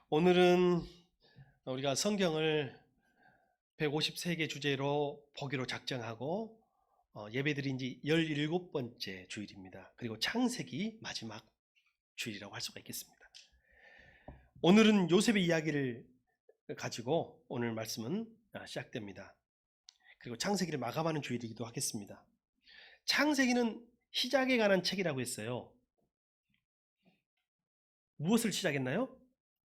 오늘은 우리가 성경을 153개 주제로 보기로 작정하고 예배드린 지 17번째 주일입니다. 그리고 창세기 마지막 주일이라고 할 수가 있겠습니다. 오늘은 요셉의 이야기를 가지고 오늘 말씀은 시작됩니다. 그리고 창세기를 마감하는 주일이기도 하겠습니다. 창세기는 시작에 관한 책이라고 했어요. 무엇을 시작했나요?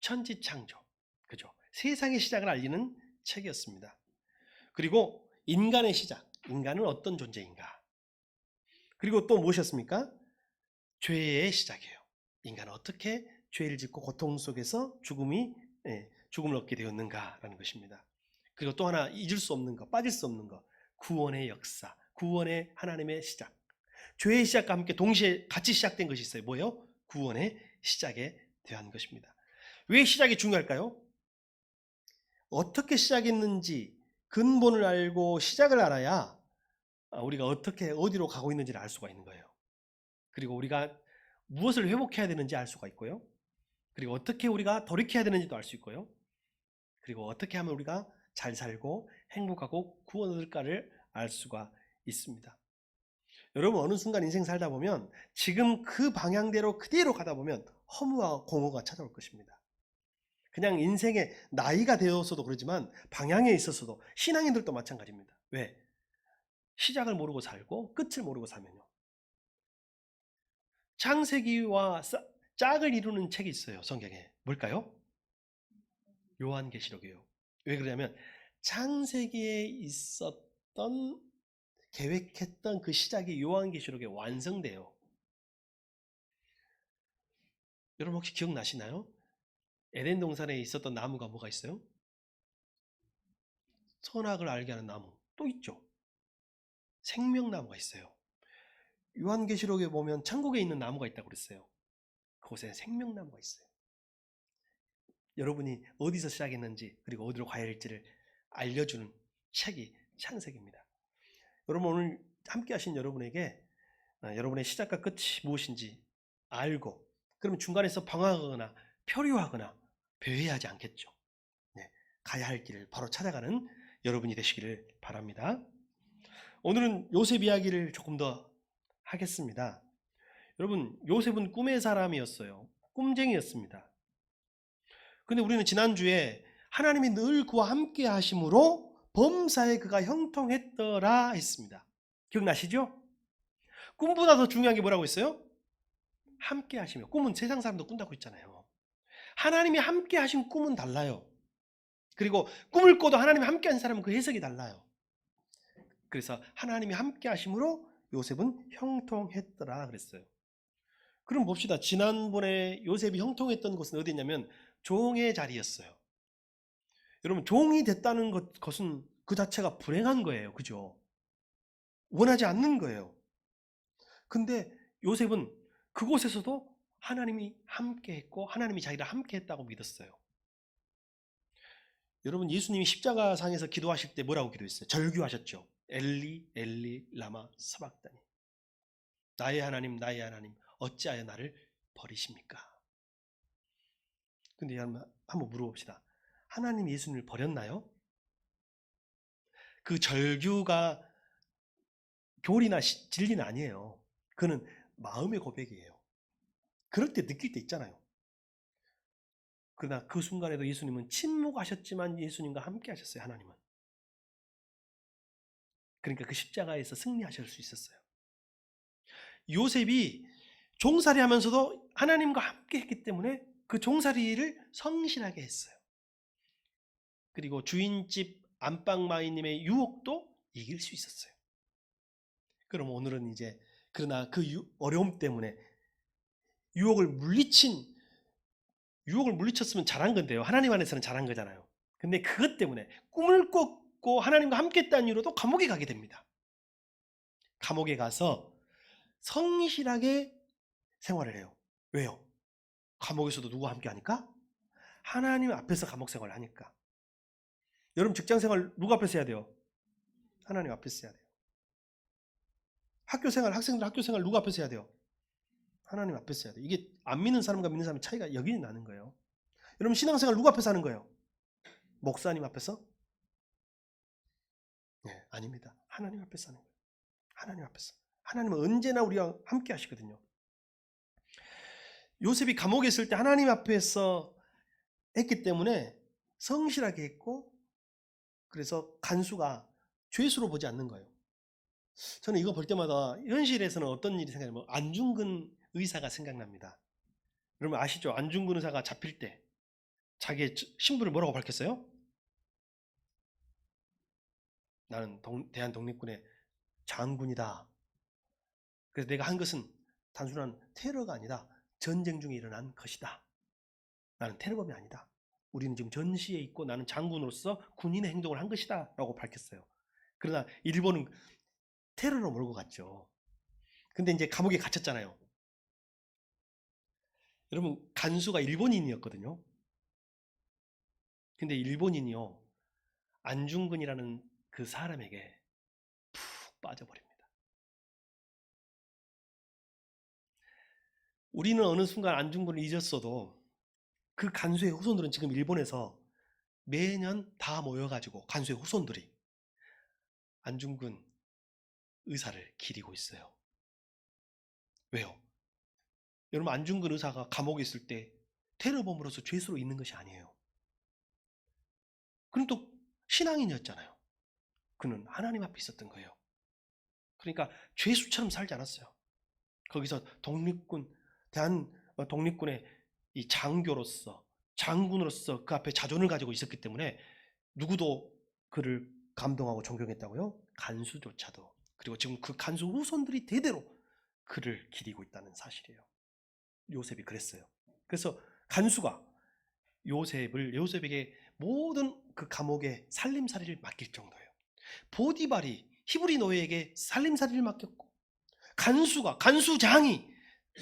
천지창조. 그죠? 세상의 시작을 알리는 책이었습니다. 그리고 인간의 시작, 인간은 어떤 존재인가? 그리고 또 무엇이었습니까? 죄의 시작이에요. 인간은 어떻게 죄를 짓고 고통 속에서 죽음을 얻게 되었는가라는 것입니다. 그리고 또 하나 잊을 수 없는 것, 빠질 수 없는 것, 구원의 역사, 구원의 하나님의 시작. 죄의 시작과 함께 동시에 같이 시작된 것이 있어요. 뭐예요? 구원의 시작에 대한 것입니다. 왜 시작이 중요할까요? 어떻게 시작했는지 근본을 알고 시작을 알아야 우리가 어떻게 어디로 가고 있는지를 알 수가 있는 거예요. 그리고 우리가 무엇을 회복해야 되는지 알 수가 있고요. 그리고 어떻게 우리가 돌이켜야 되는지도 알 수 있고요. 그리고 어떻게 하면 우리가 잘 살고 행복하고 구원 얻을까를 알 수가 있습니다. 여러분 어느 순간 인생 살다 보면 지금 그 방향대로 그대로 가다 보면 허무와 공허가 찾아올 것입니다. 그냥 인생의 나이가 되어서도 그러지만 방향에 있어서도 신앙인들도 마찬가지입니다. 왜? 시작을 모르고 살고 끝을 모르고 살면요. 창세기와 짝을 이루는 책이 있어요. 성경에. 뭘까요? 요한계시록이에요. 왜 그러냐면 창세기에 있었던 계획했던 그 시작이 요한계시록에 완성돼요. 여러분 혹시 기억나시나요? 에덴 동산에 있었던 나무가 뭐가 있어요? 선악을 알게 하는 나무. 또 있죠. 생명나무가 있어요. 요한계시록에 보면 천국에 있는 나무가 있다고 그랬어요. 그곳에 생명나무가 있어요. 여러분이 어디서 시작했는지 그리고 어디로 가야 할지를 알려주는 책이 창세기입니다. 여러분 오늘 함께 하신 여러분에게 여러분의 시작과 끝이 무엇인지 알고 그러면 중간에서 방황하거나 표류하거나 배회하지 않겠죠. 네, 가야 할 길을 바로 찾아가는 여러분이 되시기를 바랍니다. 오늘은 요셉 이야기를 조금 더 하겠습니다. 여러분 요셉은 꿈의 사람이었어요. 꿈쟁이였습니다. 근데 우리는 지난주에 하나님이 늘 그와 함께 하심으로 범사에 그가 형통했더라 했습니다. 기억나시죠? 꿈보다 더 중요한 게 뭐라고 했어요? 함께 하시며. 꿈은 세상 사람도 꾼다고 했잖아요. 하나님이 함께 하신 꿈은 달라요. 그리고 꿈을 꿔도 하나님이 함께 한 사람은 그 해석이 달라요. 그래서 하나님이 함께 하심으로 요셉은 형통했더라 그랬어요. 그럼 봅시다. 지난번에 요셉이 형통했던 곳은 어디냐면 종의 자리였어요. 여러분 종이 됐다는 것은 그 자체가 불행한 거예요. 그죠? 원하지 않는 거예요. 근데 요셉은 그곳에서도 하나님이 함께 했고 하나님이 자기를 함께 했다고 믿었어요. 여러분 예수님이 십자가상에서 기도하실 때 뭐라고 기도했어요? 절규하셨죠. 엘리 엘리 라마 사박다니. 나의 하나님 어찌하여 나를 버리십니까? 근데 한번 물어봅시다. 하나님 예수님을 버렸나요? 그 절규가 교리나 진리는 아니에요. 그는 마음의 고백이에요. 그럴 때 느낄 때 있잖아요. 그러나 그 순간에도 예수님은 침묵하셨지만 예수님과 함께 하셨어요. 하나님은. 그러니까 그 십자가에서 승리하실 수 있었어요. 요셉이 종살이 하면서도 하나님과 함께 했기 때문에 그 종살이를 성실하게 했어요. 그리고 주인집 안방마이님의 유혹도 이길 수 있었어요. 그럼 오늘은 이제 그러나 그 어려움 때문에 유혹을 물리쳤으면 잘한 건데요. 하나님 안에서는 잘한 거잖아요. 근데 그것 때문에 꿈을 꿨고 하나님과 함께 했다는 이유로도 감옥에 가게 됩니다. 감옥에 가서 성실하게 생활을 해요. 왜요? 감옥에서도 누구와 함께 하니까? 하나님 앞에서 감옥 생활을 하니까. 여러분 직장 생활 누구 앞에서 해야 돼요? 하나님 앞에서 해야 돼요. 학교 생활, 학생들 학교 생활 누구 앞에서 해야 돼요? 하나님 앞에서 해야 돼요. 이게 안 믿는 사람과 믿는 사람의 차이가 여기 나는 거예요. 여러분 신앙생활 누구 앞에서 하는 거예요? 목사님 앞에서? 네, 아닙니다. 하나님 앞에서 하는 거예요. 하나님 앞에서. 하나님은 언제나 우리와 함께 하시거든요. 요셉이 감옥에 있을 때 하나님 앞에서 했기 때문에 성실하게 했고, 그래서 간수가 죄수로 보지 않는 거예요. 저는 이거 볼 때마다 현실에서는 어떤 일이 생각나면 안중근 의사가 생각납니다. 여러분 아시죠? 안중근 의사가 잡힐 때 자기의 신분을 뭐라고 밝혔어요? 나는 대한독립군의 장군이다. 그래서 내가 한 것은 단순한 테러가 아니다. 전쟁 중에 일어난 것이다. 나는 테러범이 아니다. 우리는 지금 전시에 있고 나는 장군으로서 군인의 행동을 한 것이다 라고 밝혔어요. 그러나 일본은 테러로 몰고 갔죠. 근데 이제 감옥에 갇혔잖아요. 여러분 간수가 일본인이었거든요. 근데 일본인이요, 안중근이라는 그 사람에게 푹 빠져버립니다. 우리는 어느 순간 안중근을 잊었어도 그 간수의 후손들은 지금 일본에서 매년 다 모여가지고 간수의 후손들이 안중근 의사를 기리고 있어요. 왜요? 여러분 안중근 의사가 감옥에 있을 때 테러범으로서 죄수로 있는 것이 아니에요. 그는 또 신앙인이었잖아요. 그는 하나님 앞에 있었던 거예요. 그러니까 죄수처럼 살지 않았어요. 거기서 대한 독립군의 이 장교로서, 장군으로서 그 앞에 자존을 가지고 있었기 때문에 누구도 그를 감동하고 존경했다고요? 간수조차도. 그리고 지금 그 간수 후손들이 대대로 그를 기리고 있다는 사실이에요. 요셉이 그랬어요. 그래서 간수가 요셉에게 모든 그 감옥의 살림살이를 맡길 정도예요. 보디발이 히브리 노예에게 살림살이를 맡겼고, 간수장이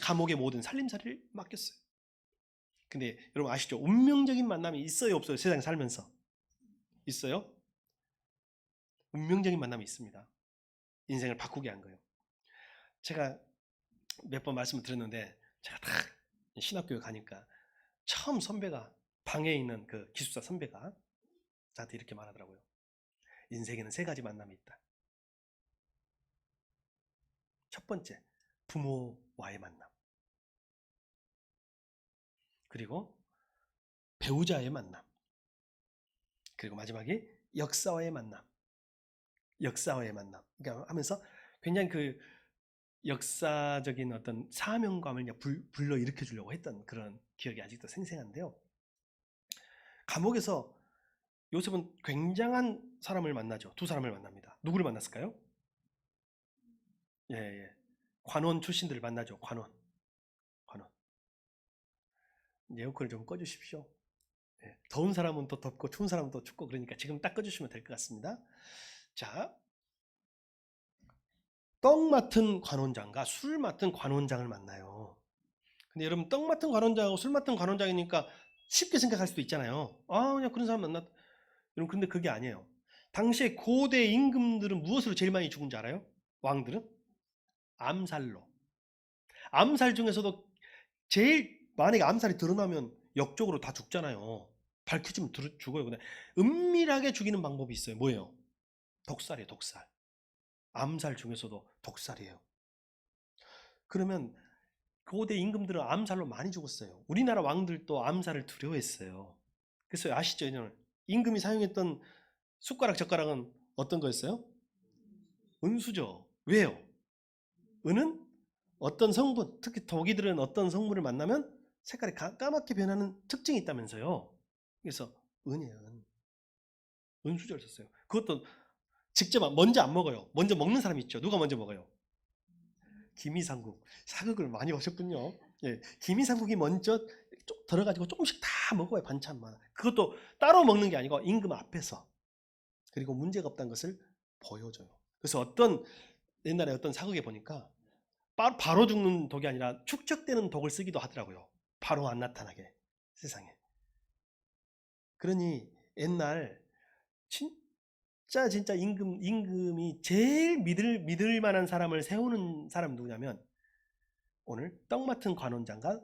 감옥의 모든 살림살이를 맡겼어요. 근데 여러분 아시죠? 운명적인 만남이 있어요, 없어요? 세상에 살면서 있어요? 운명적인 만남이 있습니다. 인생을 바꾸게 한 거예요. 제가 몇 번 말씀을 드렸는데, 제가 딱 신학교에 가니까 처음 선배가, 방에 있는 그 기숙사 선배가 저한테 이렇게 말하더라고요. 인생에는 3가지 만남이 있다. 첫 번째, 부모와의 만남. 그리고 배우자의 만남. 그리고 마지막에 역사와의 만남. 역사와의 만남. 그러니까 하면서 굉장히 그 역사적인 어떤 사명감을 불러일으켜 주려고 했던 그런 기억이 아직도 생생한데요. 감옥에서 요셉은 굉장한 사람을 만나죠. 2사람을 만납니다. 누구를 만났을까요? 예. 관원 출신들을 만나죠. 관원. 에어컨을 좀 꺼주십시오. 예. 더운 사람은 또 덥고 추운 사람은 또 춥고 그러니까 지금 딱 꺼주시면 될 것 같습니다. 자, 떡 맡은 관원장과 술 맡은 관원장을 만나요. 근데 여러분 떡 맡은 관원장하고 술 맡은 관원장이니까 쉽게 생각할 수도 있잖아요. 그냥 그런 사람 만났다. 여러분 근데 그게 아니에요. 당시에 고대 임금들은 무엇으로 제일 많이 죽은 줄 알아요? 왕들은? 암살로. 암살 중에서도 제일, 만약에 암살이 드러나면 역적으로 다 죽잖아요. 밝혀지면 죽어요. 근데 은밀하게 죽이는 방법이 있어요. 뭐예요? 독살이에요, 독살. 암살 중에서도 독살이에요. 그러면 고대 임금들은 암살로 많이 죽었어요. 우리나라 왕들도 암살을 두려워했어요. 그래서 아시죠? 임금이 사용했던 숟가락, 젓가락은 어떤 거였어요? 은수죠. 왜요? 은은 어떤 성분, 특히 독이들은 어떤 성분을 만나면 색깔이 까맣게 변하는 특징이 있다면서요. 그래서 은이에요. 은수저를 썼어요. 그것도 직접 먼저 안 먹어요. 먼저 먹는 사람이 있죠. 누가 먼저 먹어요? 김이상국. 사극을 많이 보셨군요. 예, 김이상국이 먼저 들어가지고 조금씩 다 먹어요. 반찬만. 그것도 따로 먹는 게 아니고 임금 앞에서. 그리고 문제가 없다는 것을 보여줘요. 그래서 옛날에 어떤 사극에 보니까 바로 죽는 독이 아니라 축적되는 독을 쓰기도 하더라고요. 바로 안 나타나게, 세상에. 그러니 옛날 진짜 임금이 제일 믿을 만한 사람을 세우는 사람 누구냐면 오늘 떡 맡은 관원장과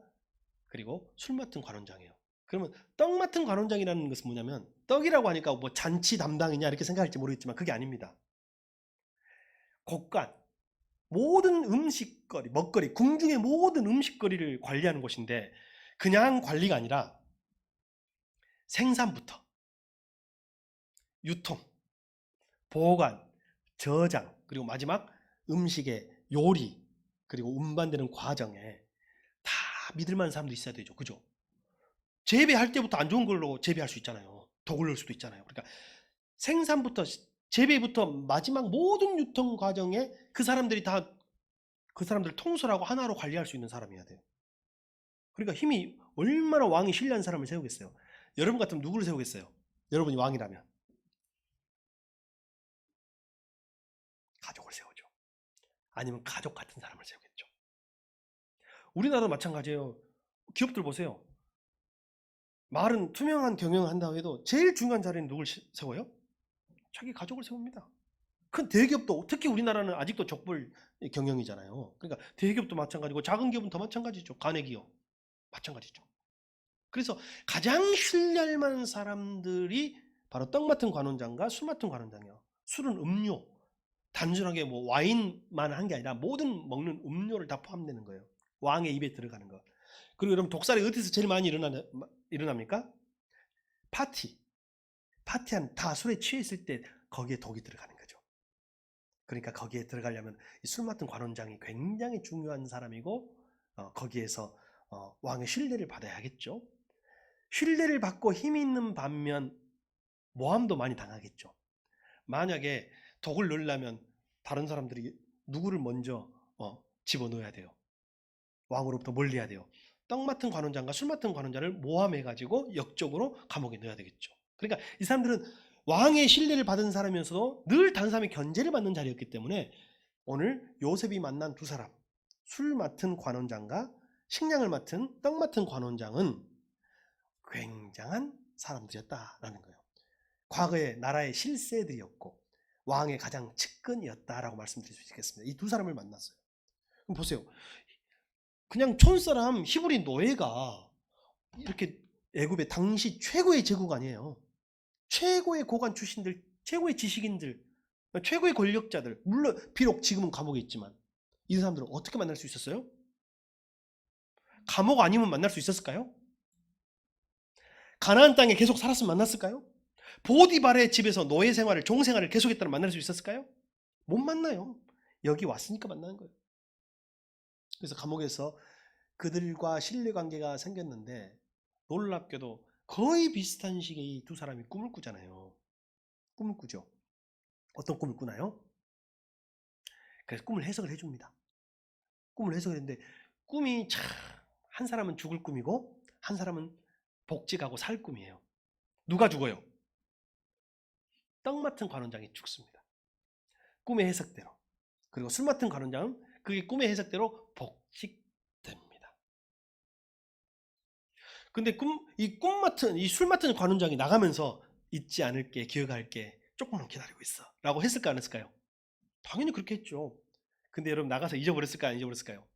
그리고 술 맡은 관원장이에요. 그러면 떡 맡은 관원장이라는 것은 뭐냐면, 떡이라고 하니까 뭐 잔치 담당이냐 이렇게 생각할지 모르겠지만 그게 아닙니다. 곳간 모든 음식거리, 먹거리, 궁중의 모든 음식거리를 관리하는 곳인데, 그냥 관리가 아니라 생산부터 유통, 보관, 저장, 그리고 마지막 음식의 요리, 그리고 운반되는 과정에 다 믿을 만한 사람도 있어야 되죠. 그죠? 재배할 때부터 안 좋은 걸로 재배할 수 있잖아요. 더 올릴 수도 있잖아요. 그러니까 생산부터 재배부터 마지막 모든 유통 과정에 그 사람들이 다 그 사람들 통솔하고 하나로 관리할 수 있는 사람이어야 돼요. 그러니까 힘이 얼마나 왕이 신뢰한 사람을 세우겠어요. 여러분 같으면 누구를 세우겠어요? 여러분이 왕이라면 가족을 세우죠. 아니면 가족 같은 사람을 세우겠죠. 우리나라도 마찬가지예요. 기업들 보세요. 말은 투명한 경영을 한다고 해도 제일 중요한 자리는 누굴 세워요? 자기 가족을 세웁니다. 큰 대기업도, 특히 우리나라는 아직도 족벌 경영이잖아요. 그러니까 대기업도 마찬가지고 작은 기업은 더 마찬가지죠. 가내기업 마찬가지죠. 그래서 가장 신뢰할 만한 사람들이 바로 떡 맡은 관원장과 술 맡은 관원장이에요. 술은 음료, 단순하게 뭐 와인만 한 게 아니라 모든 먹는 음료를 다 포함되는 거예요. 왕의 입에 들어가는 거. 그리고 여러분, 독살이 어디서 제일 많이 일어납니까? 파티한 다 술에 취해 있을 때 거기에 독이 들어가는 거죠. 그러니까 거기에 들어가려면 술 맡은 관원장이 굉장히 중요한 사람이고, 거기에서 왕의 신뢰를 받아야겠죠. 신뢰를 받고 힘이 있는 반면 모함도 많이 당하겠죠. 만약에 독을 넣으려면 다른 사람들이 누구를 먼저 집어넣어야 돼요. 왕으로부터 멀리해야 돼요. 떡 맡은 관원장과 술 맡은 관원장을 모함해가지고 역적으로 감옥에 넣어야 되겠죠. 그러니까 이 사람들은 왕의 신뢰를 받은 사람이면서도 늘 다른 사람의 견제를 받는 자리였기 때문에 오늘 요셉이 만난 두 사람, 술 맡은 관원장과 식량을 맡은 떡 맡은 관원장은 굉장한 사람들이었다라는 거예요. 과거의 나라의 실세들이었고 왕의 가장 측근이었다라고 말씀드릴 수 있겠습니다. 이 두 사람을 만났어요. 그럼 보세요. 그냥 촌사람 히브리 노예가 이렇게 애굽의 당시 최고의 제국 아니에요. 최고의 고관 출신들, 최고의 지식인들, 최고의 권력자들, 물론 비록 지금은 감옥에 있지만 이 사람들을 어떻게 만날 수 있었어요? 감옥 아니면 만날 수 있었을까요? 가나안 땅에 계속 살았으면 만났을까요? 보디발의 집에서 노예 생활을, 종 생활을 계속했다면 만날 수 있었을까요? 못 만나요. 여기 왔으니까 만나는 거예요. 그래서 감옥에서 그들과 신뢰관계가 생겼는데 놀랍게도 거의 비슷한 시기에 이 두 사람이 꿈을 꾸잖아요. 꿈을 꾸죠. 어떤 꿈을 꾸나요? 그래서 꿈을 해석을 해줍니다. 꿈을 해석했는데 꿈이 참, 한 사람은 죽을 꿈이고 한 사람은 복직하고 살 꿈이에요. 누가 죽어요? 떡 맡은 관원장이 죽습니다. 꿈의 해석대로. 그리고 술 맡은 관원장은 그게 꿈의 해석대로 복직됩니다. 근데 이 술 맡은 관원장이 나가면서 잊지 않을게, 기억할게, 조금만 기다리고 있어 라고 했을까 안 했을까요? 당연히 그렇게 했죠. 근데 여러분, 나가서 잊어버렸을까요, 안 잊어버렸을까요?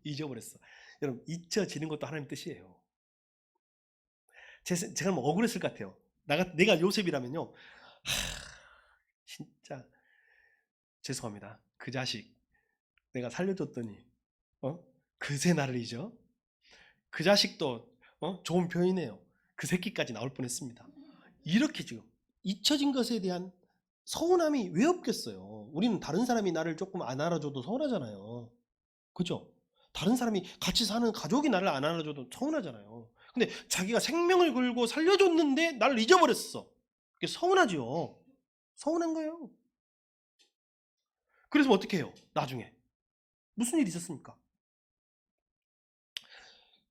잊어버렸어. 여러분, 잊혀지는 것도 하나님 뜻이에요. 제가 뭐 억울했을 것 같아요. 내가 요셉이라면요, 진짜 죄송합니다. 그 자식 내가 살려줬더니 그새 나를 잊어? 그 자식도 좋은 표현이네요. 그 새끼까지 나올 뻔했습니다. 이렇게 지금 잊혀진 것에 대한 서운함이 왜 없겠어요? 우리는 다른 사람이 나를 조금 안 알아줘도 서운하잖아요. 그죠? 다른 사람이 같이 사는 가족이 나를 안 알아줘도 서운하잖아요. 근데 자기가 생명을 걸고 살려줬는데 나를 잊어버렸어. 그게 서운하죠. 서운한 거예요. 그래서 어떻게 해요? 나중에 무슨 일이 있었습니까?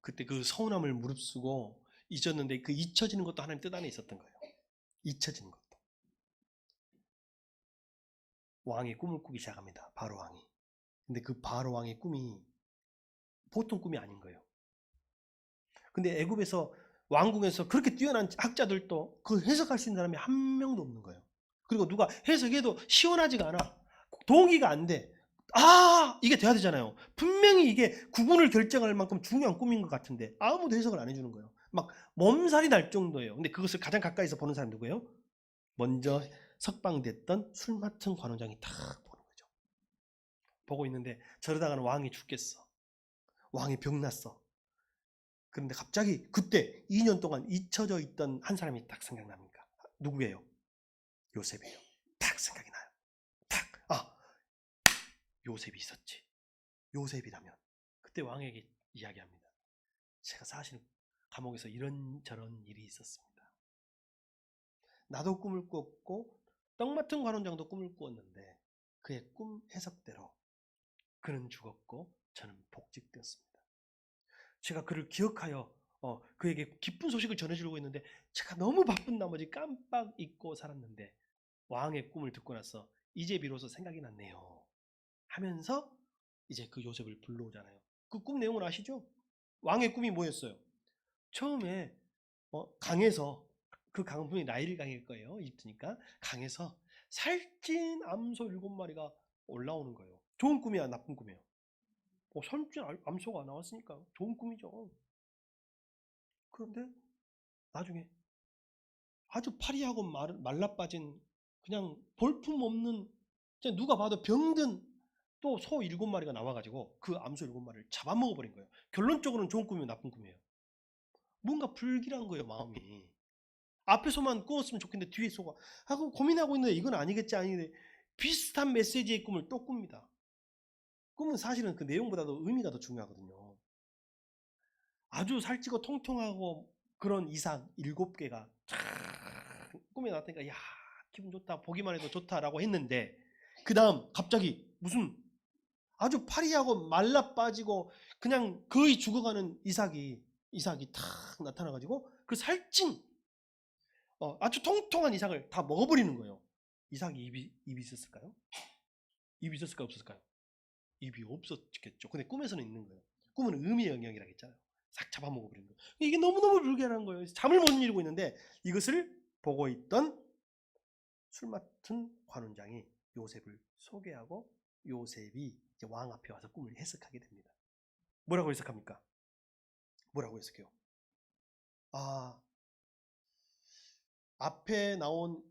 그때 그 서운함을 무릅쓰고 잊었는데 그 잊혀지는 것도 하나님 뜻 안에 있었던 거예요. 잊혀지는 것도. 왕이 꿈을 꾸기 시작합니다. 바로 왕이. 근데 그 바로 왕의 꿈이 보통 꿈이 아닌 거예요. 근데 애굽에서 왕궁에서 그렇게 뛰어난 학자들도 그 해석할 수 있는 사람이 한 명도 없는 거예요. 그리고 누가 해석해도 시원하지가 않아. 동의가 안 돼. 이게 돼야 되잖아요. 분명히 이게 국운을 결정할 만큼 중요한 꿈인 것 같은데 아무도 해석을 안 해주는 거예요. 막 몸살이 날 정도예요. 근데 그것을 가장 가까이서 보는 사람이 누구예요? 먼저 석방됐던 술 맡은 관원장이 딱 보는 거죠. 보고 있는데 저러다가는 왕이 죽겠어. 왕이 병났어. 그런데 갑자기 그때 2년 동안 잊혀져 있던 한 사람이 딱 생각납니까? 누구예요? 요셉이에요. 딱 생각이 나요. 딱, 요셉이 있었지. 요셉이라면. 그때 왕에게 이야기합니다. 제가 사실 감옥에서 이런저런 일이 있었습니다. 나도 꿈을 꾸었고 떡 맡은 관원장도 꿈을 꾸었는데 그의 꿈 해석대로 그는 죽었고 저는 복직되었습니다. 제가 그를 기억하여 그에게 기쁜 소식을 전해주려고 했는데 제가 너무 바쁜 나머지 깜빡 잊고 살았는데 왕의 꿈을 듣고 나서 이제 비로소 생각이 났네요 하면서 이제 그 요셉을 불러오잖아요. 그 꿈 내용을 아시죠? 왕의 꿈이 뭐였어요? 처음에 강에서, 그 강은 분명히 나일 강일 거예요. 이집트니까. 강에서 살찐 암소 7마리가 올라오는 거예요. 좋은 꿈이야, 나쁜 꿈이에요? 살찐 암소가 나왔으니까 좋은 꿈이죠. 그런데 나중에 아주 파리하고 말라빠진, 그냥 볼품없는, 그냥 누가 봐도 병든 또 소 7마리가 나와가지고 그 암소 7마리를 잡아먹어버린 거예요. 결론적으로는 좋은 꿈이에요, 나쁜 꿈이에요? 뭔가 불길한 거예요, 마음이. 앞에서만 꾸었으면 좋겠는데 뒤에 소가 하고 고민하고 있는데 이건 아니겠지, 아니겠지. 비슷한 메시지의 꿈을 또 꿉니다. 꿈은 사실은 그 내용보다도 의미가 더 중요하거든요. 아주 살찌고 통통하고 그런 이상 7개가 꿈에 나왔다니까, 야, 기분 좋다, 보기만 해도 좋다라고 했는데 그 다음 갑자기 무슨 아주 파리하고 말라 빠지고 그냥 거의 죽어가는 이삭이 탁 나타나가지고 그 살찐 아주 통통한 이삭을 다 먹어버리는 거예요. 이삭이 입이 있었을까요? 입이 있었을까요? 없었을까요? 입이 없었겠죠. 근데 꿈에서는 있는 거예요. 꿈은 의미의 영역이라고 했잖아요. 싹 잡아먹어버리는 거예요. 이게 너무너무 불길한 거예요. 잠을 못 이루고 있는데 이것을 보고 있던 술 맡은 관원장이 요셉을 소개하고 요셉이 이제 왕 앞에 와서 꿈을 해석하게 됩니다. 뭐라고 해석합니까? 뭐라고 해석해요? 앞에 나온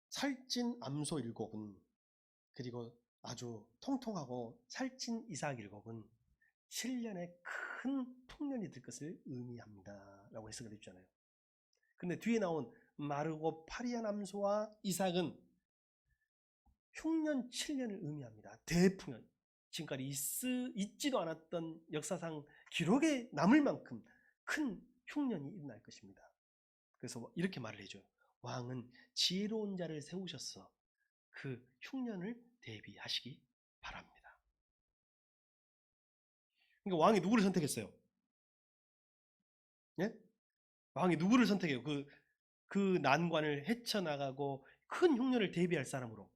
살찐 암소 7은, 그리고 아주 통통하고 살찐 이삭 7은 7년의 큰 풍년이 될 것을 의미합니다 라고 해석을 해주잖아요. 근데 뒤에 나온 마르고 파리한 암소와 이삭은 흉년 7년을 의미합니다. 대풍년. 지금까지 있지도 않았던 역사상 기록에 남을 만큼 큰 흉년이 일어날 것입니다. 그래서 이렇게 말을 해줘요. 왕은 지혜로운 자를 세우셔서 그 흉년을 대비하시기 바랍니다. 그러니까 왕이 누구를 선택했어요? 예? 왕이 누구를 선택해요? 그 난관을 헤쳐나가고 큰 흉년을 대비할 사람으로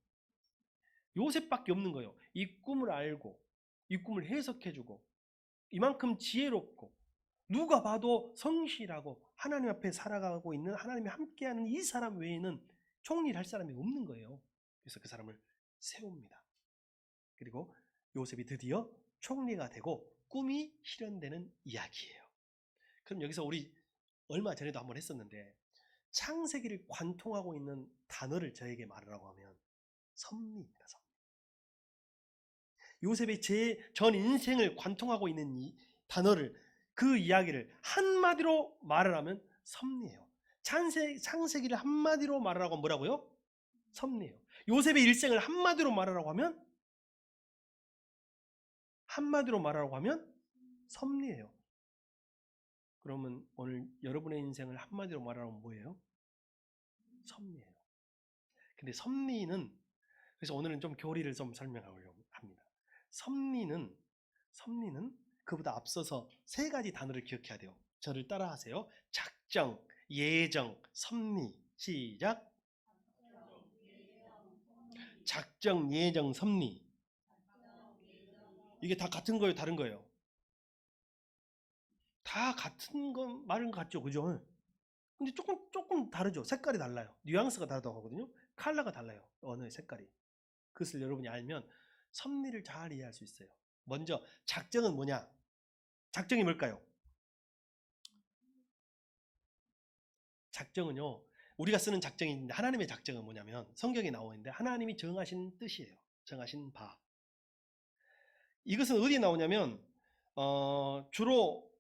요셉밖에 없는 거예요. 이 꿈을 알고 이 꿈을 해석해주고 이만큼 지혜롭고 누가 봐도 성실하고 하나님 앞에 살아가고 있는, 하나님이 함께하는 이 사람 외에는 총리를 할 사람이 없는 거예요. 그래서 그 사람을 세웁니다. 그리고 요셉이 드디어 총리가 되고 꿈이 실현되는 이야기예요. 그럼 여기서 우리 얼마 전에도 한번 했었는데 창세기를 관통하고 있는 단어를 저에게 말하라고 하면 섭리입니다. 섭리. 요셉의 제 전 인생을 관통하고 있는 이 단어를, 그 이야기를 한마디로 말을 하면 섭리예요. 창세기를 한마디로 말하라고 하면 뭐라고요? 섭리예요. 요셉의 일생을 한마디로 말하라고 하면 섭리예요. 그러면 오늘 여러분의 인생을 한마디로 말하면 뭐예요? 섭리예요. 근데 섭리는, 그래서 오늘은 좀 교리를 좀 설명하려고 합니다. 섭리는 그보다 앞서서 3가지 단어를 기억해야 돼요. 저를 따라하세요. 작정, 예정, 섭리. 시작. 작정, 예정, 섭리. 이게 다 같은 거예요, 다른 거예요? 다 같은 건 말은 같죠, 그죠? 근데 조금 다르죠. 색깔이 달라요. 뉘앙스가 다르다고 하거든요. 컬러가 달라요. 언어의 색깔이. 그것을 여러분이 알면 섭리를 잘 이해할 수 있어요. 먼저 작정은 뭐냐? 작정이 뭘까요? 작정은요, 우리가 쓰는 작정이 있는데 하나님의 작정은 뭐냐면 성경에 나와 있는데 하나님이 정하신 뜻이에요. 정하신 바. 이것은 어디에 나오냐면 주로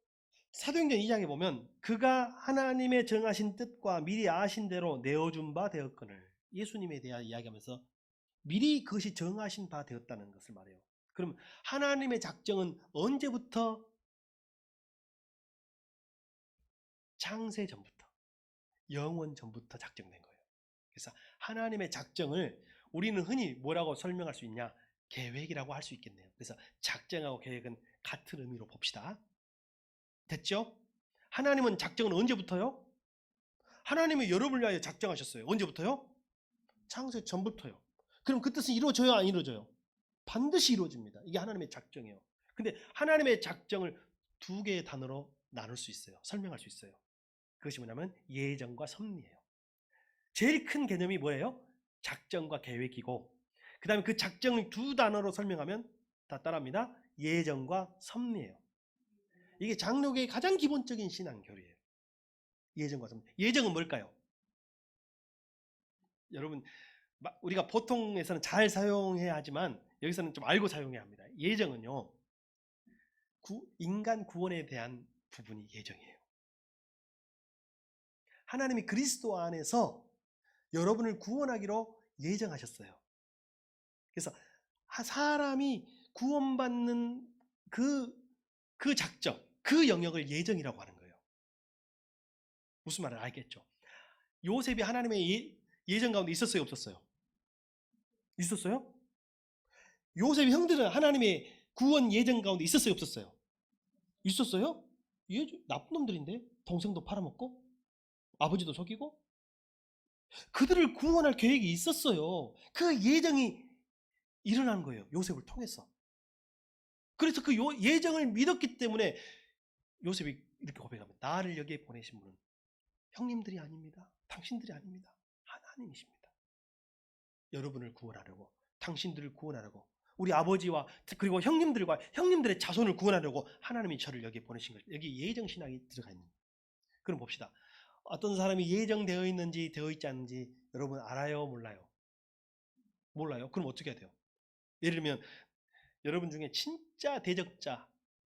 사도행전 2장에 보면 그가 하나님의 정하신 뜻과 미리 아신 대로 내어준 바 되었거늘, 예수님에 대한 이야기하면서 미리 그것이 정하신 바 되었다는 것을 말해요. 그럼 하나님의 작정은 언제부터? 창세 전부터, 영원 전부터 작정된 거예요. 그래서 하나님의 작정을 우리는 흔히 뭐라고 설명할 수 있냐? 계획이라고 할 수 있겠네요. 그래서 작정하고 계획은 같은 의미로 봅시다. 됐죠? 하나님은 작정은 언제부터요? 하나님이 여러분을 위하여 작정하셨어요. 언제부터요? 창세 전부터요. 그럼 그 뜻은 이루어져요, 안 이루어져요? 반드시 이루어집니다. 이게 하나님의 작정이에요. 근데 하나님의 작정을 두 개의 단어로 나눌 수 있어요. 설명할 수 있어요. 그것이 뭐냐면 예정과 섭리예요. 제일 큰 개념이 뭐예요? 작정과 계획이고, 그 다음에 그 작정을 두 단어로 설명하면 다 따라합니다. 예정과 섭리예요. 이게 장로교의 가장 기본적인 신앙교리예요. 예정과 섭리. 예정은 뭘까요? 여러분, 우리가 보통에서는 잘 사용해야 하지만 여기서는 좀 알고 사용해야 합니다. 예정은요, 인간 구원에 대한 부분이 예정이에요. 하나님이 그리스도 안에서 여러분을 구원하기로 예정하셨어요. 그래서 사람이 구원받는 그 작정, 그 영역을 예정이라고 하는 거예요. 무슨 말을 알겠죠? 요셉이 하나님의 예정 가운데 있었어요, 없었어요? 있었어요? 요셉 형들은 하나님의 구원 예정 가운데 있었어요, 없었어요? 있었어요? 나쁜 놈들인데? 동생도 팔아먹고 아버지도 속이고? 그들을 구원할 계획이 있었어요. 그 예정이 일어난 거예요, 요셉을 통해서. 그래서 그 예정을 믿었기 때문에 요셉이 이렇게 고백합니다. 나를 여기에 보내신 분은 형님들이 아닙니다. 당신들이 아닙니다. 하나님이십니다. 여러분을 구원하려고, 당신들을 구원하려고, 우리 아버지와 그리고 형님들과 형님들의 자손을 구원하려고 하나님이 저를 여기에 보내신 거예요. 여기 예정신학이 들어가 있는 거예요. 그럼 봅시다. 어떤 사람이 예정되어 있는지 되어 있지 않는지 여러분 알아요, 몰라요? 몰라요? 그럼 어떻게 해야 돼요? 예를 들면 여러분 중에 진짜 대적자,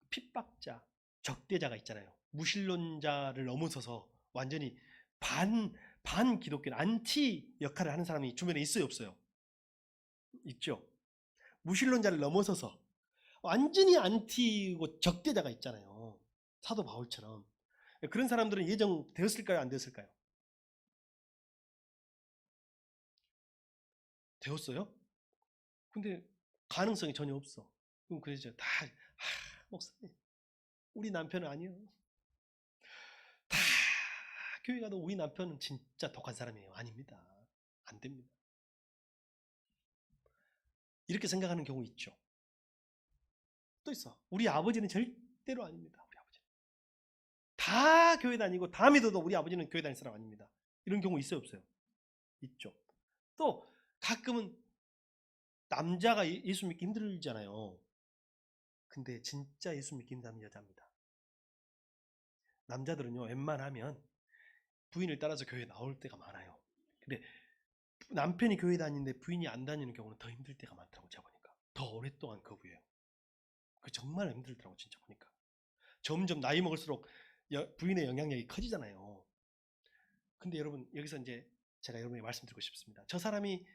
핍박자, 적대자가 있잖아요. 무신론자를 넘어서서 완전히 반 기독교, 안티 역할을 하는 사람이 주변에 있어요, 없어요? 있죠. 무신론자를 넘어서서 완전히 안티고 적대자가 있잖아요. 사도 바울처럼. 그런 사람들은 예정되었을까요, 안 되었을까요? 되었어요? 근데 가능성이 전혀 없어. 그럼 그러죠. 목사님, 우리 남편은 아니요. 다 교회 가도 우리 남편은 진짜 독한 사람이에요. 아닙니다. 안 됩니다. 이렇게 생각하는 경우 있죠. 또 있어. 우리 아버지는 절대로 아닙니다. 우리 아버지는. 다 교회 다니고 다 믿어도 우리 아버지는 교회 다닐 사람 아닙니다. 이런 경우 있어요, 없어요? 있죠. 또 가끔은 남자가 예수 믿기 힘들잖아요. 근데 진짜 예수 믿기 힘든 여자입니다. 남자들은요, 웬만하면 부인을 따라서 교회에 나올 때가 많아요. 근데 남편이 교회 다니는데 부인이 안 다니는 경우는 더 힘들 때가 많다고 제가 보니까. 더 오랫동안 그 후에요. 그 정말 힘들더라고 진짜 보니까. 점점 나이 먹을수록 부인의 영향력이 커지잖아요. 근데 여러분 여기서 이제 제가 여러분에게 말씀드리고 싶습니다. 저 사람이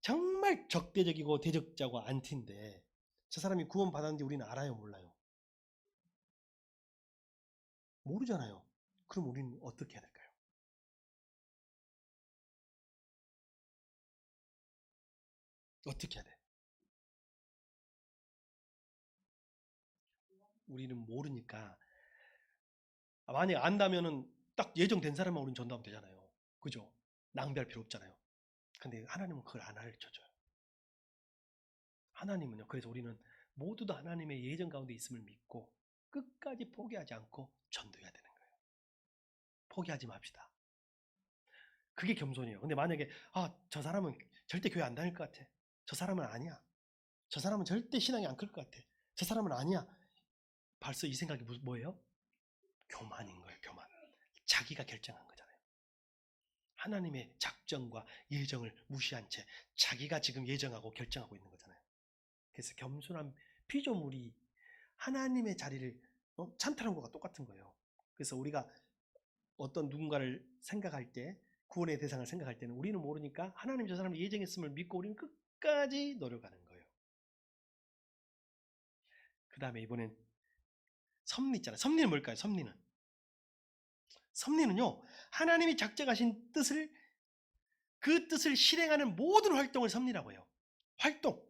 정말 적대적이고 대적자고 안티인데 저 사람이 구원 받았는지 우리는 알아요, 몰라요? 모르잖아요. 그럼 우리는 어떻게 해야 될까요? 어떻게 해야 돼? 우리는 모르니까 만약 안다면은 딱 예정된 사람만 우리는 전도하면 되잖아요. 그죠? 낭비할 필요 없잖아요. 근데 하나님은 그걸 안 알려줘요. 하나님은요. 그래서 우리는 모두 다 하나님의 예정 가운데 있음을 믿고 끝까지 포기하지 않고 전도해야 되는 거예요. 포기하지 맙시다. 그게 겸손이에요. 근데 만약에 저 사람은 절대 교회 안 다닐 것 같아. 저 사람은 아니야. 저 사람은 절대 신앙이 안 클 것 같아. 저 사람은 아니야. 벌써 이 생각이 뭐예요? 교만인 거예요. 교만. 자기가 결정한 거잖아요. 하나님의 작정과 예정을 무시한 채 자기가 지금 예정하고 결정하고 있는 거잖아요. 그래서 겸손한 피조물이 하나님의 자리를 찬탈한 것과 똑같은 거예요. 그래서 우리가 어떤 누군가를 생각할 때, 구원의 대상을 생각할 때는 우리는 모르니까 하나님 저 사람을 예정했음을 믿고 우리는 끝까지 노력하는 거예요. 그 다음에 이번엔 섭리 있잖아요. 섭리는 뭘까요? 섭리는요, 하나님이 작정하신 뜻을, 그 뜻을 실행하는 모든 활동을 섭리라고 해요. 활동.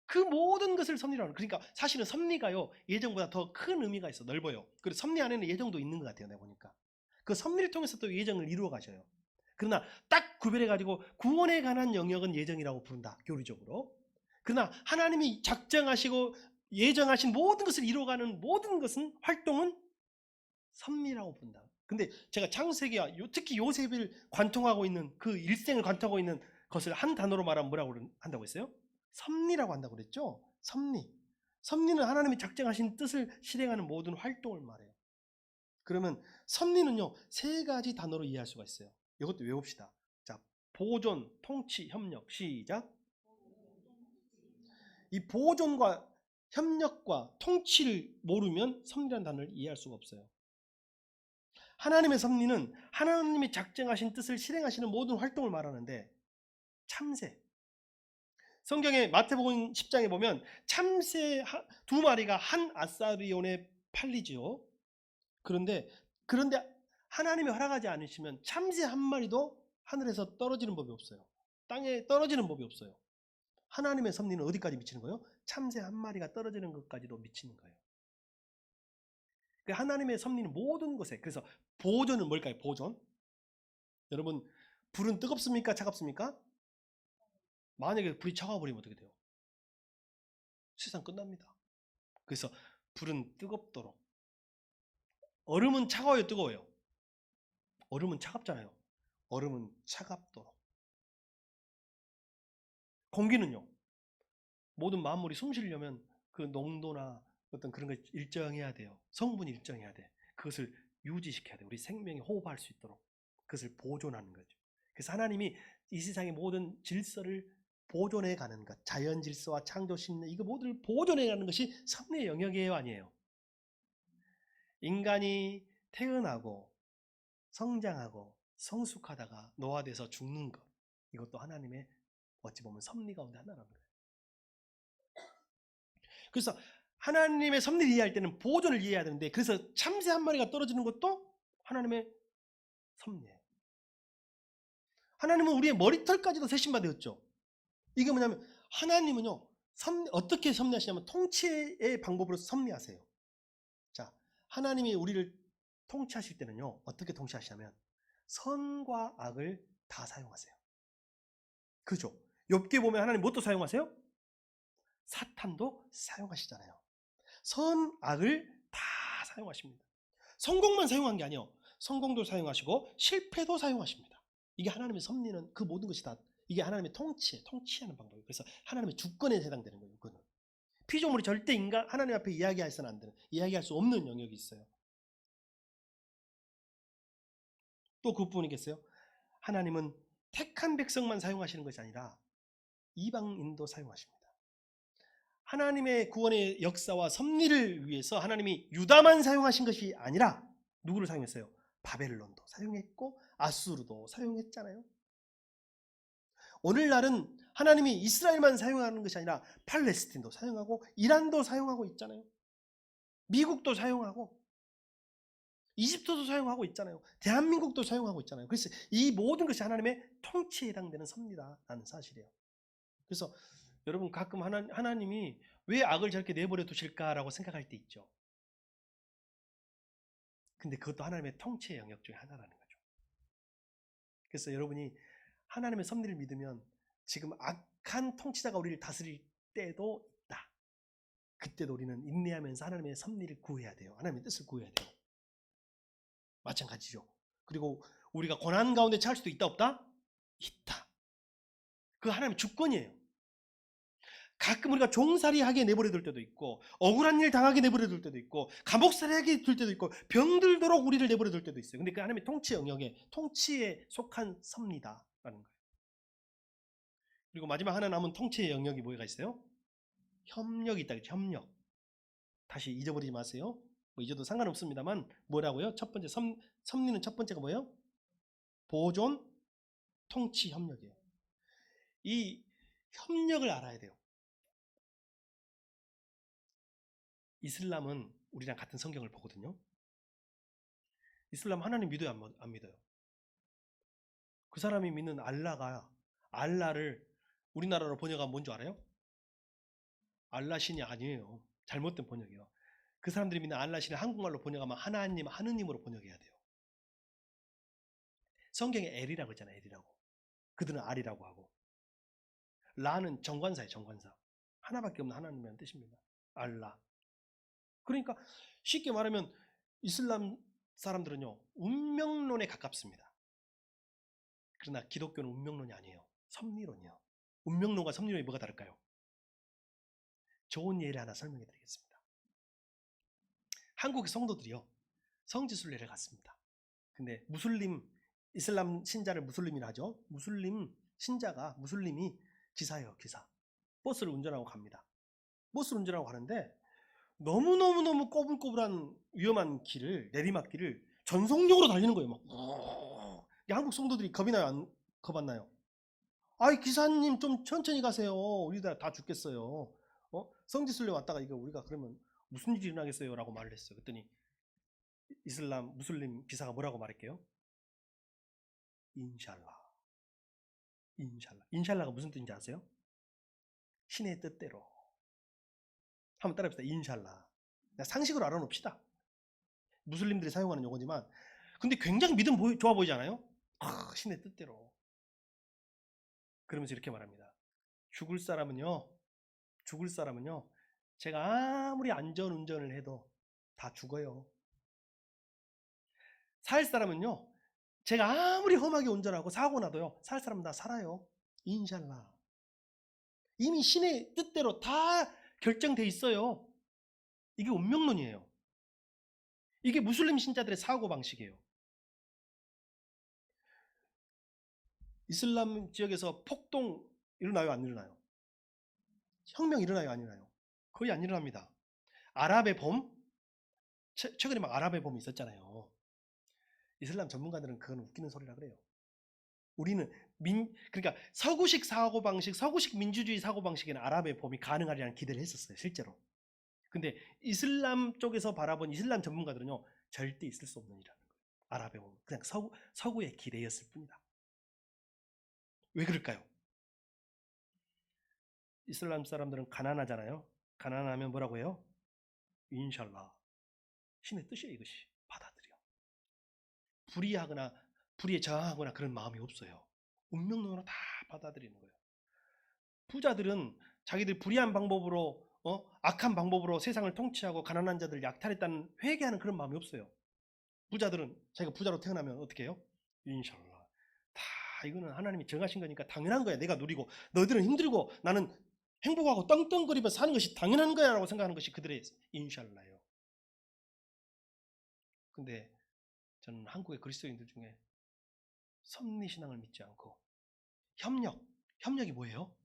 그 모든 것을 섭리라고 해요. 그러니까 사실은 섭리가요, 예정보다 더 큰 의미가 있어. 넓어요. 그리고 섭리 안에는 예정도 있는 것 같아요. 내가 보니까. 그 섭리를 통해서 또 예정을 이루어 가셔요. 그러나 딱 구별해가지고 구원에 관한 영역은 예정이라고 부른다. 교리적으로. 그러나 하나님이 작정하시고 예정하신 모든 것을 이루어가는 모든 것은, 활동은 섭리라고 부른다. 근데 제가 창세기와 특히 요셉을 관통하고 있는, 그 일생을 관통하고 있는 것을 한 단어로 말하면 뭐라고 한다고 했어요? 섭리라고 한다고 그랬죠? 섭리. 섭리는 하나님이 작정하신 뜻을 실행하는 모든 활동을 말해요. 그러면 섭리는요, 세 가지 단어로 이해할 수가 있어요. 이것도 외웁시다. 자, 보존, 통치, 협력. 시작. 이 보존과 협력과 통치를 모르면 섭리라는 단어를 이해할 수가 없어요. 하나님의 섭리는 하나님이 작정하신 뜻을 실행하시는 모든 활동을 말하는데, 참새. 성경의 마태복음 10장에 보면 참새 두 마리가 한 아사리온에 팔리지요. 그런데 하나님이 허락하지 않으시면 참새 한 마리도 하늘에서 떨어지는 법이 없어요. 땅에 떨어지는 법이 없어요. 하나님의 섭리는 어디까지 미치는 거예요? 참새 한 마리가 떨어지는 것까지도 미치는 거예요. 하나님의 섭리는 모든 것에. 그래서 보존은 뭘까요? 보존. 여러분, 불은 뜨겁습니까? 차갑습니까? 만약에 불이 차가워버리면 어떻게 돼요? 세상 끝납니다. 그래서 불은 뜨겁도록. 얼음은 차가워요, 뜨거워요? 얼음은 차갑잖아요. 얼음은 차갑도록. 공기는요, 모든 만물이 숨 쉬려면 그 농도나 어떤 그런 걸 일정해야 돼요. 성분이 일정해야 돼. 그것을 유지시켜야 돼. 우리 생명이 호흡할 수 있도록 그것을 보존하는 거죠. 그래서 하나님이 이 세상의 모든 질서를 보존해 가는 것, 자연 질서와 창조 신뢰, 이거 모두를 보존해 가는 것이 섭리의 영역이에요, 아니에요? 인간이 태어나고 성장하고 성숙하다가 노화돼서 죽는 것, 이것도 하나님의 어찌 보면 섭리 가운데 하나라는 거예요. 그래서 하나님의 섭리를 이해할 때는 보존을 이해해야 되는데, 그래서 참새 한 마리가 떨어지는 것도 하나님의 섭리예요. 하나님은 우리의 머리털까지도 세심받으셨죠. 이게 뭐냐면 하나님은요, 어떻게 섭리하시냐면 통치의 방법으로 섭리하세요. 자, 하나님이 우리를 통치하실 때는요, 어떻게 통치하시냐면 선과 악을 다 사용하세요. 그죠? 욥기에 보면 하나님 뭣도 사용하세요? 사탄도 사용하시잖아요. 선, 악을 다 사용하십니다. 성공만 사용한 게 아니에요. 성공도 사용하시고 실패도 사용하십니다. 이게 하나님의 섭리는, 그 모든 것이 다 이게 하나님의 통치하는 방법이에요. 그래서 하나님의 주권에 해당되는 거예요. 그거는 피조물이 절대 하나님 앞에 이야기해서는 안 되는, 이야기할 수 없는 영역이 있어요. 또 그뿐이겠어요? 하나님은 택한 백성만 사용하시는 것이 아니라 이방인도 사용하십니다. 하나님의 구원의 역사와 섭리를 위해서 하나님이 유다만 사용하신 것이 아니라 누구를 사용했어요? 바벨론도 사용했고 아수르도 사용했잖아요. 오늘날은 하나님이 이스라엘만 사용하는 것이 아니라 팔레스틴도 사용하고 이란도 사용하고 있잖아요. 미국도 사용하고 이집트도 사용하고 있잖아요. 대한민국도 사용하고 있잖아요. 그래서 이 모든 것이 하나님의 통치에 해당되는 섭리다라는 사실이에요. 그래서 여러분, 가끔 하나님이 왜 악을 저렇게 내버려 두실까라고 생각할 때 있죠. 근데 그것도 하나님의 통치의 영역 중에 하나라는 거죠. 그래서 여러분이 하나님의 섭리를 믿으면 지금 악한 통치자가 우리를 다스릴 때도 있다. 그때도 우리는 인내하면서 하나님의 섭리를 구해야 돼요. 하나님의 뜻을 구해야 돼요. 마찬가지죠. 그리고 우리가 고난 가운데 처할 수도 있다, 없다? 있다. 그 하나님의 주권이에요. 가끔 우리가 종살이하게 내버려둘 때도 있고, 억울한 일 당하게 내버려둘 때도 있고, 감옥살이하게 둘 때도 있고, 병들도록 우리를 내버려둘 때도 있어요. 근데 그 하나님의 통치 영역에, 통치에 속한 섭니다라는 거예요. 그리고 마지막 하나 남은 통치의 영역이 뭐가 있어요? 협력이 있다. 협력. 다시 잊어버리지 마세요. 뭐 잊어도 상관없습니다만 뭐라고요? 첫 번째 섭리는 첫 번째가 뭐예요? 보존, 통치, 협력이에요. 이 협력을 알아야 돼요. 이슬람은 우리랑 같은 성경을 보거든요. 이슬람 하나님 믿어요, 안 믿어요? 그 사람이 믿는 알라를 우리나라로 번역하면 뭔지 알아요? 알라 신이 아니에요. 잘못된 번역이에요. 그 사람들이 믿는 알라 신을 한국말로 번역하면 하느님으로 번역해야 돼요. 성경에 엘이라고 했잖아요. 엘이라고. 그들은 알이라고 하고. 라는 정관사예요. 정관사. 하나밖에 없는 하나님이라는 뜻입니다. 알라. 그러니까 쉽게 말하면 이슬람 사람들은요, 운명론에 가깝습니다. 그러나 기독교는 운명론이 아니에요. 섭리론이에요. 운명론과 섭리론이 뭐가 다를까요? 좋은 예를 하나 설명해 드리겠습니다. 한국의 성도들이요, 성지순례를 갔습니다. 근데 이슬람 신자를 무슬림이라 하죠. 무슬림이 기사예요, 기사. 버스를 운전하고 갑니다. 버스를 운전하고 가는데 너무너무 꼬불꼬불한 위험한 길을, 내리막길을 전속력으로 달리는 거예요. 막. 한국 성도들이 겁이 나요? 겁 안 나요? 아이, 기사님 좀 천천히 가세요. 우리 다 죽겠어요. 성지순례 왔다가 이거 우리가 그러면 무슨 일이 일어나겠어요? 라고 말을 했어요. 그랬더니 무슬림 기사가 뭐라고 말할게요? 인샬라. 인샬라가 무슨 뜻인지 아세요? 신의 뜻대로. 한번 따라해봅시다. 인샬라. 상식으로 알아놓읍시다. 무슬림들이 사용하는 용어지만, 근데 굉장히 믿음 좋아 보이지 않아요? 신의 뜻대로. 그러면서 이렇게 말합니다. 죽을 사람은요, 제가 아무리 안전운전을 해도 다 죽어요. 살 사람은요, 제가 아무리 험하게 운전하고 사고 나도요, 살 사람은 다 살아요. 인샬라. 이미 신의 뜻대로 다 결정돼 있어요. 이게 운명론이에요. 이게 무슬림 신자들의 사고방식이에요. 이슬람 지역에서 폭동 일어나요, 안 일어나요? 혁명 일어나요, 안 일어나요? 거의 안 일어납니다. 아랍의 봄? 최근에 막 아랍의 봄이 있었잖아요. 이슬람 전문가들은 그건 웃기는 소리라 그래요. 우리는 그러니까 서구식 사고방식, 서구식 민주주의 사고방식에는 아랍의 봄이 가능하리라는 기대를 했었어요, 실제로. 근데 이슬람 쪽에서 바라본 이슬람 전문가들은요, 절대 있을 수 없는 일이라는 거예요. 아랍의 봄. 그냥 서구의 기대였을 뿐이다. 왜 그럴까요? 이슬람 사람들은 가난하잖아요. 가난하면 뭐라고 해요? 인샬라. 신의 뜻이에요, 이것이. 받아들여. 불의에 저항하거나 그런 마음이 없어요. 운명론으로 다 받아들이는 거예요. 부자들은 자기들 불의한 방법으로, 악한 방법으로 세상을 통치하고 가난한 자들을 약탈했다는 회개하는 그런 마음이 없어요. 부자들은 자기가 부자로 태어나면 어떻게 해요? 인샬라. 다 이거는 하나님이 정하신 거니까 당연한 거야. 내가 누리고 너희들은 힘들고 나는 행복하고 떵떵거리며 사는 것이 당연한 거야 라고 생각하는 것이 그들의 인샬라예요. 근데 저는 한국의 그리스도인들 중에 섭리신앙을 믿지 않고 협력이 뭐예요?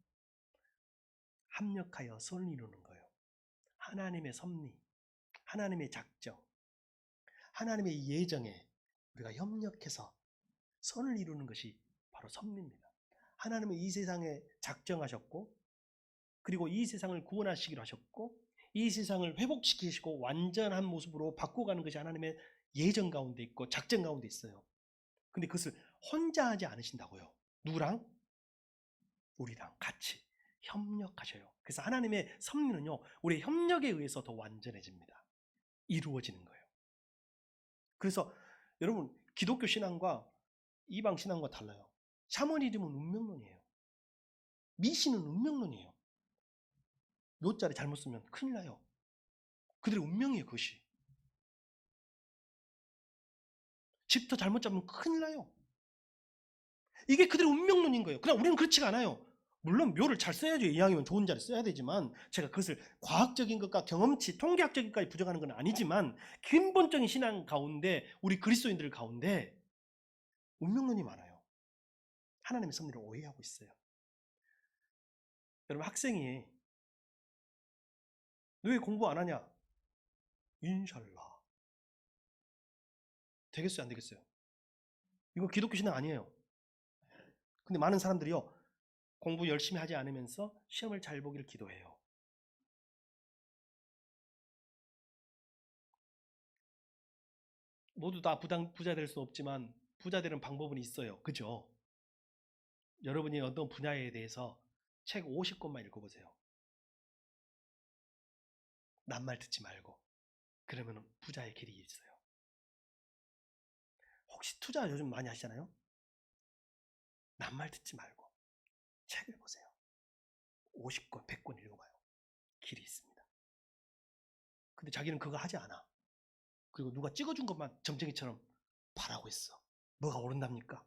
합력하여 선을 이루는 거예요. 하나님의 섭리, 하나님의 작정, 하나님의 예정에 우리가 협력해서 선을 이루는 것이 바로 섭리입니다. 하나님은 이 세상에 작정하셨고, 그리고 이 세상을 구원하시기로 하셨고, 이 세상을 회복시키시고 완전한 모습으로 바꿔가는 것이 하나님의 예정 가운데 있고 작정 가운데 있어요. 근데 그것을 혼자 하지 않으신다고요. 누구랑? 우리랑 같이 협력하셔요. 그래서 하나님의 섭리는요, 우리의 협력에 의해서 더 완전해집니다. 이루어지는 거예요. 그래서 여러분, 기독교 신앙과 이방 신앙과 달라요. 샤머니즘은 운명론이에요. 미신은 운명론이에요. 묘자를 잘못 쓰면 큰일 나요. 그들의 운명이에요, 그것이. 집터 잘못 잡으면 큰일 나요. 이게 그들의 운명론인 거예요. 그러나 우리는 그렇지가 않아요. 물론 묘를 잘 써야죠. 이왕이면 좋은 자리 써야 되지만 제가 그것을 과학적인 것과 경험치, 통계학적인 것까지 부정하는 건 아니지만 근본적인 신앙 가운데 우리 그리스도인들 가운데 운명론이 많아요. 하나님의 섭리를 오해하고 있어요. 여러분 학생이 너 왜 공부 안 하냐? 인샬라. 되겠어요? 안 되겠어요? 이거 기독교 신앙 아니에요. 근데 많은 사람들이요. 공부 열심히 하지 않으면서 시험을 잘 보기를 기도해요. 모두 다 부자 될 수 없지만 부자 되는 방법은 있어요. 그죠? 여러분이 어떤 분야에 대해서 책 50권만 읽어보세요. 남 말 듣지 말고. 그러면 부자의 길이 있어요. 혹시 투자 요즘 많이 하시잖아요? 남 말 듣지 말고 책을 보세요. 50권, 100권 읽어봐요. 길이 있습니다. 근데 자기는 그거 하지 않아. 그리고 누가 찍어준 것만 점쟁이처럼 바라고 있어. 뭐가 오른답니까?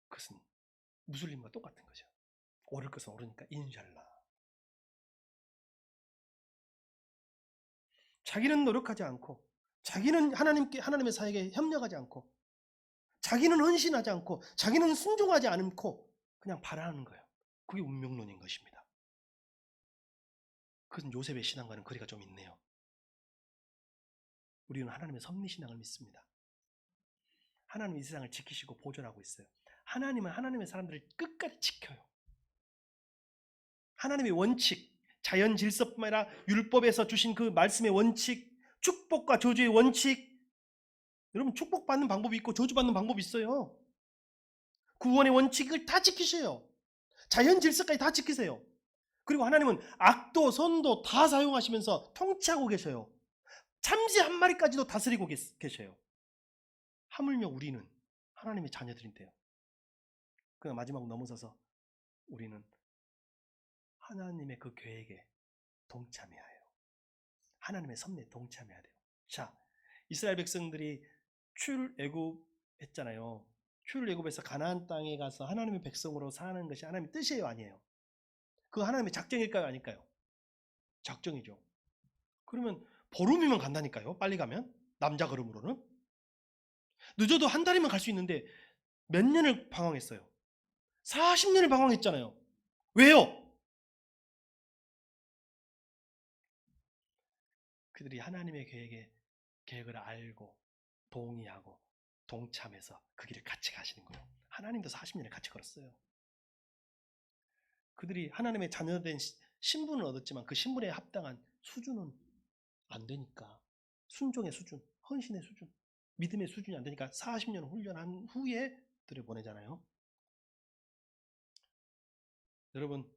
그것은 무슬림과 똑같은 거죠. 오를 것은 오르니까 인샬라. 자기는 노력하지 않고, 자기는 하나님의 사역에 협력하지 않고, 자기는 헌신하지 않고, 자기는 순종하지 않고 그냥 바라는 거예요. 그게 운명론인 것입니다. 그것은 요셉의 신앙과는 거리가 좀 있네요. 우리는 하나님의 섭리신앙을 믿습니다. 하나님은 이 세상을 지키시고 보존하고 있어요. 하나님은 하나님의 사람들을 끝까지 지켜요. 하나님의 원칙, 자연 질서뿐만 아니라 율법에서 주신 그 말씀의 원칙, 축복과 저주의 원칙. 여러분 축복받는 방법이 있고 저주받는 방법이 있어요. 구원의 원칙을 다 지키셔요. 자연 질서까지 다 지키세요. 그리고 하나님은 악도 선도 다 사용하시면서 통치하고 계셔요. 참새 한 마리까지도 다스리고 계셔요. 하물며 우리는 하나님의 자녀들인데요. 그 마지막 넘어서서 우리는 하나님의 그 계획에 동참해야 해요. 하나님의 섭리에 동참해야 돼요. 자, 이스라엘 백성들이 출애굽했잖아요. 출애굽에서 가나안 땅에 가서 하나님의 백성으로 사는 것이 하나님의 뜻이에요, 아니에요? 그거 하나님의 작정일까요, 아닐까요? 작정이죠. 그러면 보름이면 간다니까요. 빨리 가면 남자 걸음으로는 늦어도 한 달이면 갈 수 있는데 몇 년을 방황했어요. 40년을 방황했잖아요. 왜요? 그들이 하나님의 계획을 알고 동의하고 동참해서 그 길을 같이 가시는 거예요. 하나님도 40년을 같이 걸었어요. 그들이 하나님의 자녀된 신분을 얻었지만 그 신분에 합당한 수준은 안 되니까 순종의 수준, 헌신의 수준, 믿음의 수준이 안 되니까 40년 훈련한 후에 들여보내잖아요. 여러분,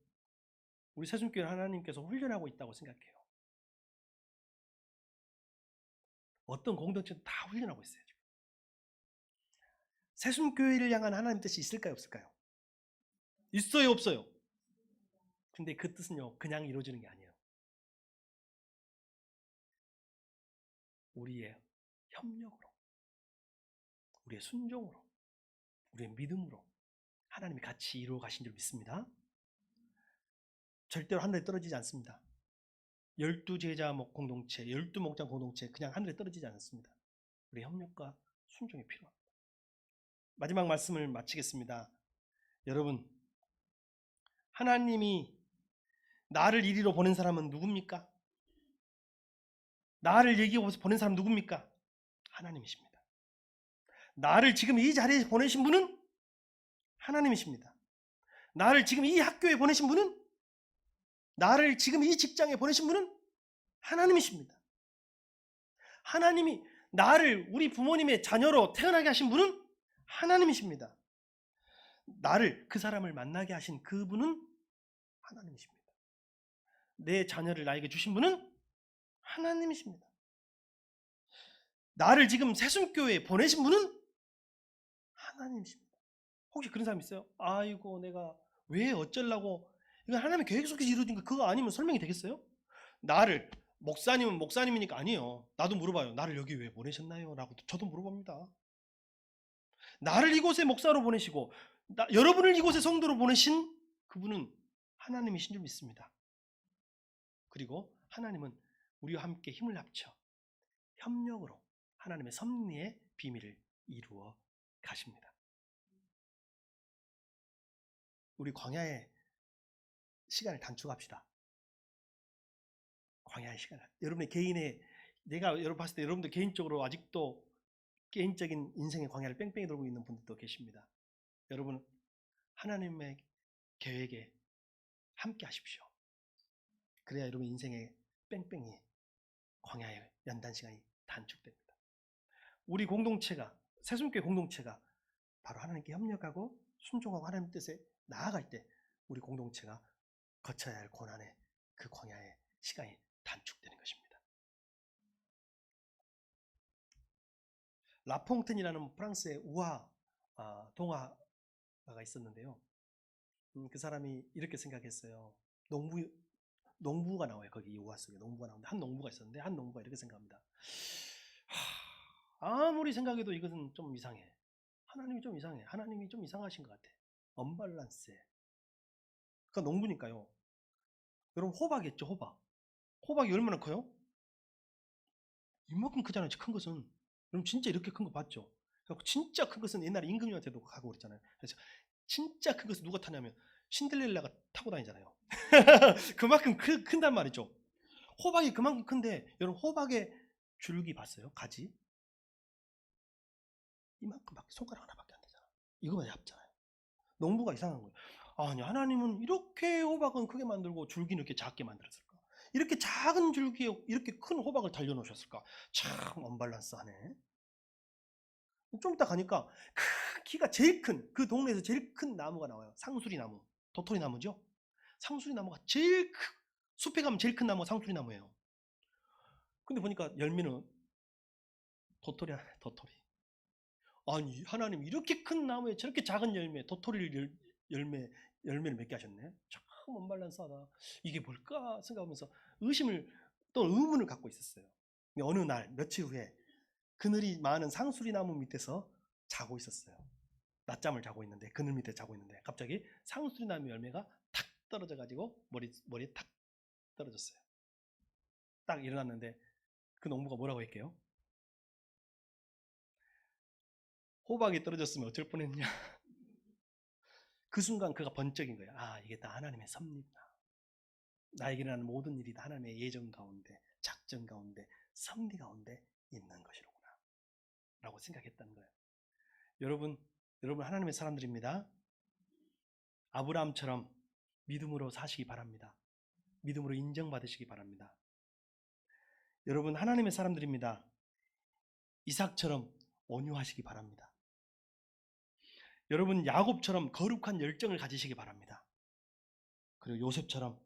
우리 새순교회 하나님께서 훈련하고 있다고 생각해요. 어떤 공동체도 다 훈련하고 있어요. 지금. 새순교회를 향한 하나님 뜻이 있을까요, 없을까요? 있어요, 없어요? 근데 그 뜻은요, 그냥 이루어지는 게 아니에요. 우리의 협력으로, 우리의 순종으로, 우리의 믿음으로 하나님이 같이 이루어 가신 줄 믿습니다. 절대로 하늘에 떨어지지 않습니다. 12제자 공동체, 12목장 공동체 그냥 하늘에 떨어지지 않습니다. 우리의 협력과 순종이 필요합니다. 마지막 말씀을 마치겠습니다. 여러분, 하나님이 나를 이리로 보낸 사람은 누굽니까? 나를 여기 보낸 사람 누굽니까? 하나님이십니다. 나를 지금 이 자리에 보내신 분은 하나님이십니다. 나를 지금 이 학교에 보내신 분은, 나를 지금 이 직장에 보내신 분은 하나님이십니다. 하나님이 나를 우리 부모님의 자녀로 태어나게 하신 분은 하나님이십니다. 나를, 그 사람을 만나게 하신 그분은 하나님이십니다. 내 자녀를 나에게 주신 분은 하나님이십니다. 나를 지금 새순교회에 보내신 분은 하나님이십니다. 혹시 그런 사람 있어요? 아이고 내가 왜 어쩌려고, 이건 하나님의 계획 속에서 이루어진 거, 그거 아니면 설명이 되겠어요? 나를, 목사님은 목사님이니까 아니에요. 나도 물어봐요. 나를 여기 왜 보내셨나요? 라고 저도 물어봅니다. 나를 이곳에 목사로 보내시고 여러분을 이곳에 성도로 보내신 그분은 하나님이신 줄 믿습니다. 그리고 하나님은 우리와 함께 힘을 합쳐 협력으로 하나님의 섭리의 비밀을 이루어 가십니다. 우리 광야의 시간을 단축합시다. 광야의 시간을. 여러분의 개인의, 내가 여러분 봤을 때 여러분들 개인적으로 아직도 개인적인 인생의 광야를 뺑뺑이 돌고 있는 분들도 계십니다. 여러분 하나님의 계획에 함께 하십시오. 그래야 여러분 인생의 뺑뺑이 광야의 연단 시간이 단축됩니다. 우리 공동체가, 새순교회 공동체가 바로 하나님께 협력하고 순종하고 하나님 뜻에 나아갈 때 우리 공동체가 거쳐야 할 고난의 그 광야의 시간이 단축되는 것입니다. 라퐁튼이라는 프랑스의 우화 동화가 있었는데요. 그 사람이 이렇게 생각했어요. 농부가 나와요. 거기 이 우화 속에 농부가 나오는데, 한 농부가 있었는데 한 농부가 이렇게 생각합니다. 아무리 생각해도 이것은 좀 이상해. 하나님이 좀 이상해. 하나님이 좀 이상하신 것 같아. 언밸런스해. 그러니까 농부니까요. 여러분 호박이 있죠, 호박. 호박이 얼마나 커요? 이만큼 크잖아요. 큰 것은. 여러분 진짜 이렇게 큰 거 봤죠? 진짜 큰 것은 옛날에 임금님한테도 가고 그랬잖아요. 그래서 진짜 큰 것은 누가 타냐면 신들렐라가 타고 다니잖아요. 그만큼 큰단 말이죠. 호박이 그만큼 큰데 여러분 호박의 줄기 봤어요? 가지? 이만큼밖에, 손가락 하나밖에 안 되잖아. 이거만 얇잖아요. 농부가 이상한 거예요. 아니 하나님은 이렇게 호박은 크게 만들고 줄기는 이렇게 작게 만들었을까? 이렇게 작은 줄기에 이렇게 큰 호박을 달려놓으셨을까? 참 언밸런스하네. 좀 이따 가니까 키가 제일 큰, 그 동네에서 제일 큰 나무가 나와요. 상수리 나무, 도토리 나무죠. 상수리 나무가 제일 숲에 가면 제일 큰 나무가 상수리 나무예요. 근데 보니까 열매는 도토리. 아니 하나님 이렇게 큰 나무에 저렇게 작은 열매, 도토리를 열매를 맺게 하셨네. 참 언밸런스하다. 이게 뭘까 생각하면서 의심을, 또 의문을 갖고 있었어요. 근데 어느 날 며칠 후에 그늘이 많은 상수리 나무 밑에서 자고 있었어요. 낮잠을 자고 있는데, 그늘 밑에 자고 있는데 갑자기 상수리 나무 열매가 탁 떨어져 가지고 머리에 탁 떨어졌어요. 딱 일어났는데 그 농부가 뭐라고 했게요? 호박이 떨어졌으면 어쩔 뻔했냐. 그 순간 그가 번쩍인 거예요. 아, 이게 다 하나님의 섭리구나. 나에게 일어나는 모든 일이 다 하나님의 예정 가운데, 작전 가운데, 섭리 가운데 있는 것이로구나 라고 생각했다는 거예요. 여러분 하나님의 사람들입니다. 아브라함처럼 믿음으로 사시기 바랍니다. 믿음으로 인정받으시기 바랍니다. 여러분 하나님의 사람들입니다. 이삭처럼 온유하시기 바랍니다. 여러분 야곱처럼 거룩한 열정을 가지시기 바랍니다. 그리고 요셉처럼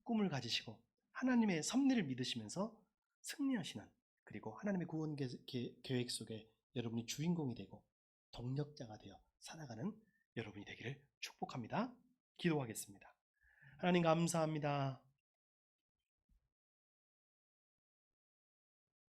꿈을 가지시고 하나님의 섭리를 믿으시면서 승리하시는, 그리고 하나님의 구원 계획 속에 여러분이 주인공이 되고 동력자가 되어 살아가는 여러분이 되기를 축복합니다. 기도하겠습니다. 하나님 감사합니다.